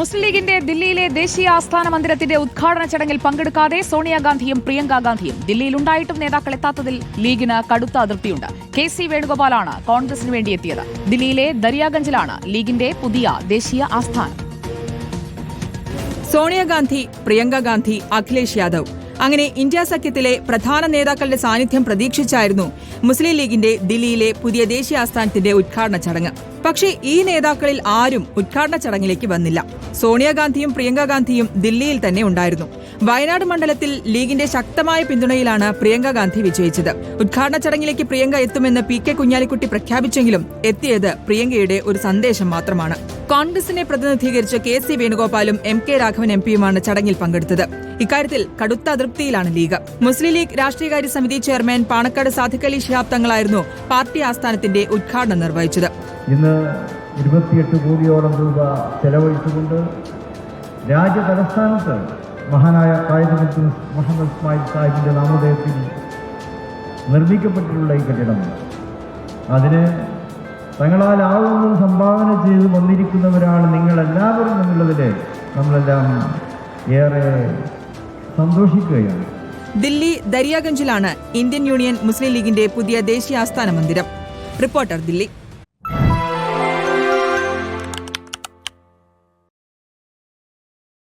മുസ്ലിം ലീഗിന്റെ ദില്ലിയിലെ ദേശീയ ആസ്ഥാന മന്ദിരത്തിന്റെ ഉദ്ഘാടന ചടങ്ങിൽ പങ്കെടുക്കാതെ സോണിയാഗാന്ധിയും പ്രിയങ്കാഗാന്ധിയും ദില്ലിയിലുണ്ടായിട്ടും നേതാക്കൾ എത്താത്തതിൽ ലീഗിന് കടുത്ത അതൃപ്തിയുണ്ട്. കെ.സി. വേണുഗോപാലാണ് കോൺഗ്രസിന് വേണ്ടി എത്തിയത്. ദില്ലിയിലെ ദരിയാഗഞ്ചിലാണ് ലീഗിന്റെ പുതിയ ദേശീയ ആസ്ഥാനം. സോണിയാഗാന്ധി, പ്രിയങ്കാഗാന്ധി, അഖിലേഷ് യാദവ് അങ്ങനെ ഇന്ത്യ സഖ്യത്തിലെ പ്രധാന നേതാക്കളുടെ സാന്നിധ്യം പ്രതീക്ഷിച്ചായിരുന്നു മുസ്ലിം ലീഗിന്റെ ദില്ലിയിലെ പുതിയ ദേശീയ ആസ്ഥാനത്തിന്റെ ഉദ്ഘാടന ചടങ്ങ്. പക്ഷേ ഈ നേതാക്കളിൽ ആരും ഉദ്ഘാടന ചടങ്ങിലേക്ക് വന്നില്ല. സോണിയാഗാന്ധിയും പ്രിയങ്കാഗാന്ധിയും ദില്ലിയിൽ തന്നെ ഉണ്ടായിരുന്നു. വയനാട് മണ്ഡലത്തിൽ ലീഗിന്റെ ശക്തമായ പിന്തുണയിലാണ് പ്രിയങ്കാഗാന്ധി വിജയിച്ചത്. ഉദ്ഘാടന ചടങ്ങിലേക്ക് പ്രിയങ്ക എത്തുമെന്ന് പി.കെ. കുഞ്ഞാലിക്കുട്ടി പ്രഖ്യാപിച്ചെങ്കിലും എത്തിയത് പ്രിയങ്കയുടെ ഒരു സന്ദേശം മാത്രമാണ്. കോൺഗ്രസിനെ പ്രതിനിധീകരിച്ച് കെ.സി. വേണുഗോപാലും എം.കെ. രാഘവൻ എം.പിയുമാണ് ചടങ്ങിൽ പങ്കെടുത്തത്. ഇക്കാര്യത്തിൽ കടുത്ത അതൃപ്തിയിലാണ് ലീഗ്. മുസ്ലിം ലീഗ് രാഷ്ട്രീയകാര്യ സമിതി ചെയർമാൻ പാണക്കാട് സാദിഖ് അലി ശിഹാബ് തങ്ങളായിരുന്നു പാർട്ടി ആസ്ഥാനത്തിന്റെ ഉദ്ഘാടനം നിർവഹിച്ചത്. ഇന്ന് 28 കോടിയോളം രൂപ ചെലവഴിച്ചുകൊണ്ട് രാജ്യതലസ്ഥാനത്ത് മഹാനായ കായിക മുഹമ്മദ് ഇസ്മായിൽ സാഹിബിന്റെ നാമധേയത്തിൽ നിർമ്മിക്കപ്പെട്ടിട്ടുള്ള ഈ കെട്ടിടം, അതിന് തങ്ങളാലാവുന്നത് സംഭാവന ചെയ്ത് വന്നിരിക്കുന്നവരാണ് നിങ്ങളെല്ലാവരും എന്നുള്ളതിൽ നമ്മളെല്ലാം ഏറെ സന്തോഷിക്കുകയാണ്. ദില്ലി ദരിയാഗഞ്ചിലാണ് ഇന്ത്യൻ യൂണിയൻ മുസ്ലിം ലീഗിന്റെ പുതിയ ദേശീയ ആസ്ഥാന മന്ദിരം. റിപ്പോർട്ടർ, ദില്ലി.